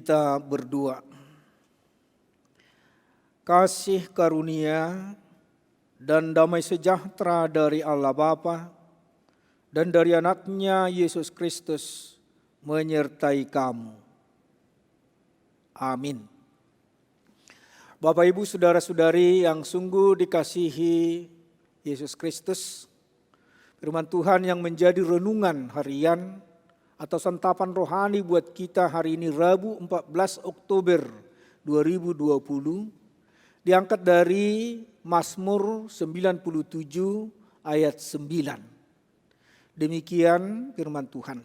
Kita berdoa. Kasih karunia dan damai sejahtera dari Allah Bapa dan dari anaknya Yesus Kristus menyertai kamu. Amin. Bapak Ibu saudara-saudari yang sungguh dikasihi Yesus Kristus, firman Tuhan yang menjadi renungan harian atau santapan rohani buat kita hari ini Rabu 14 Oktober 2020 diangkat dari Mazmur 97 ayat 9. Demikian firman Tuhan.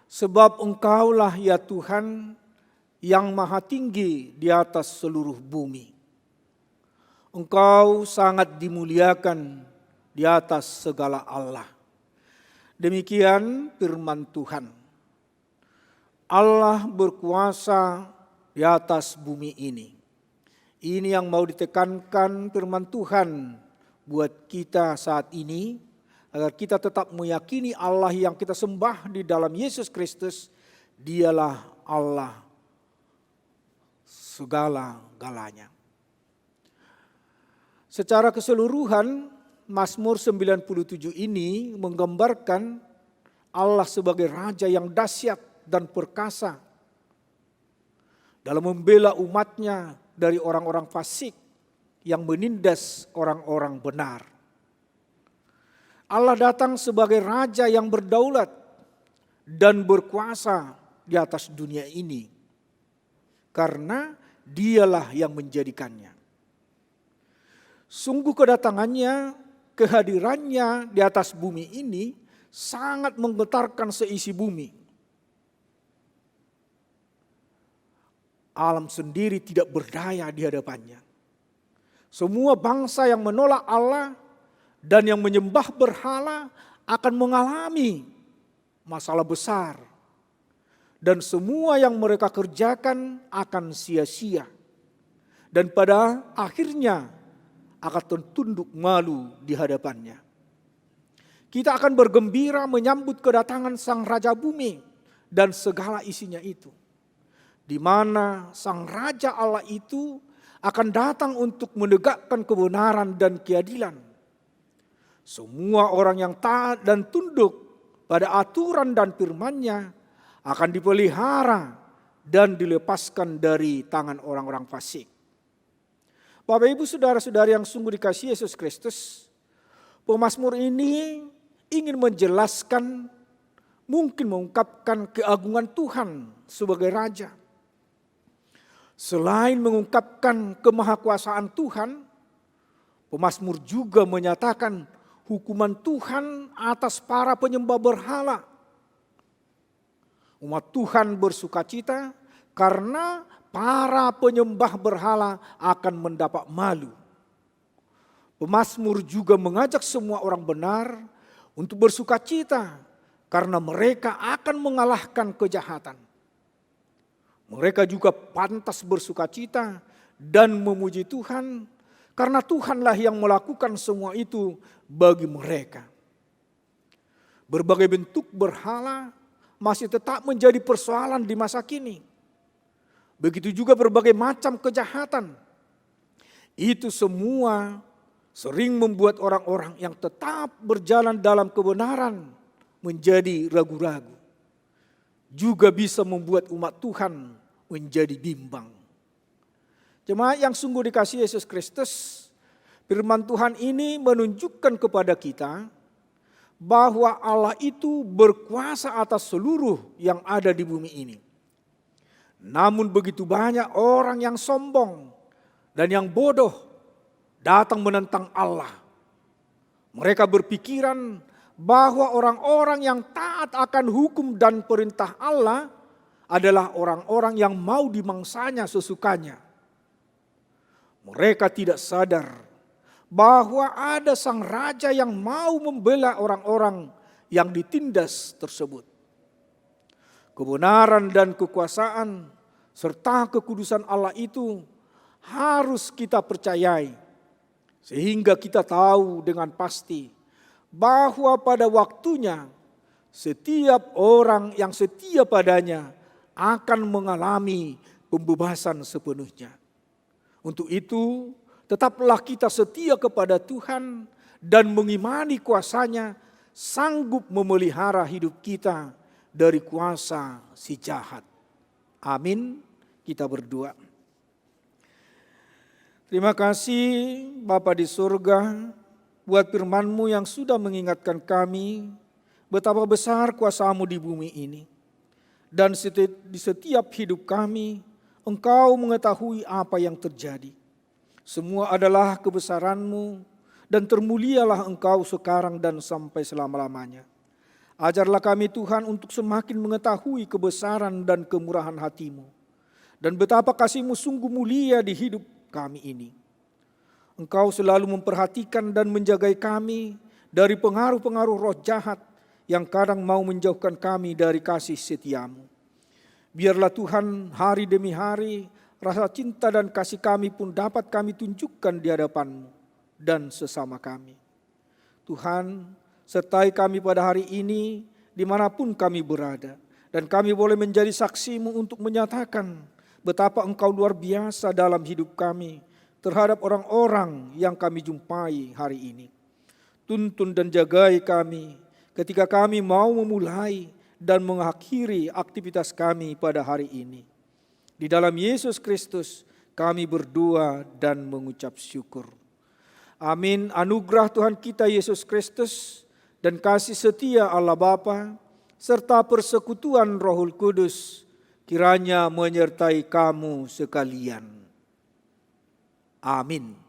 Sebab Engkaulah ya Tuhan yang maha tinggi di atas seluruh bumi. Engkau sangat dimuliakan di atas segala Allah. Demikian firman Tuhan. Allah berkuasa di atas bumi ini. Ini yang mau ditekankan firman Tuhan buat kita saat ini, agar kita tetap meyakini Allah yang kita sembah di dalam Yesus Kristus, Dialah Allah segala-galanya. Secara keseluruhan, Mazmur 97 ini menggambarkan Allah sebagai Raja yang dahsyat dan perkasa dalam membela umatnya dari orang-orang fasik yang menindas orang-orang benar. Allah datang sebagai Raja yang berdaulat dan berkuasa di atas dunia ini karena Dialah yang menjadikannya. Sungguh kedatangannya, kehadirannya di atas bumi ini sangat menggetarkan seisi bumi. Alam sendiri tidak berdaya di hadapannya. Semua bangsa yang menolak Allah dan yang menyembah berhala akan mengalami masalah besar. Dan semua yang mereka kerjakan akan sia-sia. Dan pada akhirnya akan tertunduk malu di hadapannya. Kita akan bergembira menyambut kedatangan Sang Raja Bumi dan segala isinya itu. Di mana Sang Raja Allah itu akan datang untuk menegakkan kebenaran dan keadilan. Semua orang yang taat dan tunduk pada aturan dan firman-Nya akan dipelihara dan dilepaskan dari tangan orang-orang fasik. Bapak Ibu saudara-saudari yang sungguh dikasihi Yesus Kristus, pemazmur ini ingin menjelaskan, mungkin mengungkapkan keagungan Tuhan sebagai Raja. Selain mengungkapkan kemahakuasaan Tuhan, pemazmur juga menyatakan hukuman Tuhan atas para penyembah berhala. Umat Tuhan bersukacita karena para penyembah berhala akan mendapat malu. Pemazmur juga mengajak semua orang benar untuk bersukacita karena mereka akan mengalahkan kejahatan. Mereka juga pantas bersukacita dan memuji Tuhan karena Tuhanlah yang melakukan semua itu bagi mereka. Berbagai bentuk berhala masih tetap menjadi persoalan di masa kini. Begitu juga berbagai macam kejahatan. Itu semua sering membuat orang-orang yang tetap berjalan dalam kebenaran menjadi ragu-ragu. Juga bisa membuat umat Tuhan menjadi bimbang. Jemaat yang sungguh dikasihi Yesus Kristus, firman Tuhan ini menunjukkan kepada kita bahwa Allah itu berkuasa atas seluruh yang ada di bumi ini. Namun begitu banyak orang yang sombong dan yang bodoh datang menentang Allah. Mereka berpikiran bahwa orang-orang yang taat akan hukum dan perintah Allah adalah orang-orang yang mau dimangsanya sesukanya. Mereka tidak sadar bahwa ada Sang Raja yang mau membela orang-orang yang ditindas tersebut. Kebenaran dan kekuasaan serta kekudusan Allah itu harus kita percayai. Sehingga kita tahu dengan pasti bahwa pada waktunya setiap orang yang setia padanya akan mengalami pembebasan sepenuhnya. Untuk itu, tetaplah kita setia kepada Tuhan dan mengimani kuasa-Nya sanggup memelihara hidup kita dari kuasa si jahat. Amin. Kita berdoa. Terima kasih Bapa di surga buat firman-Mu yang sudah mengingatkan kami betapa besar kuasa-Mu di bumi ini. Dan di setiap hidup kami, Engkau mengetahui apa yang terjadi. Semua adalah kebesaran-Mu dan termulialah Engkau sekarang dan sampai selama-lamanya. Ajarlah kami Tuhan untuk semakin mengetahui kebesaran dan kemurahan hati-Mu. Dan betapa kasih-Mu sungguh mulia di hidup kami ini. Engkau selalu memperhatikan dan menjaga kami dari pengaruh-pengaruh roh jahat yang kadang mau menjauhkan kami dari kasih setia-Mu. Biarlah Tuhan hari demi hari rasa cinta dan kasih kami pun dapat kami tunjukkan di hadapan-Mu dan sesama kami. Tuhan, sertai kami pada hari ini dimanapun kami berada. Dan kami boleh menjadi saksi-Mu untuk menyatakan betapa Engkau luar biasa dalam hidup kami terhadap orang-orang yang kami jumpai hari ini. Tuntun dan jagai kami ketika kami mau memulai dan mengakhiri aktivitas kami pada hari ini. Di dalam Yesus Kristus kami berdoa dan mengucap syukur. Amin. Anugerah Tuhan kita Yesus Kristus dan kasih setia Allah Bapa serta persekutuan Rohul Kudus kiranya menyertai kamu sekalian. Amin.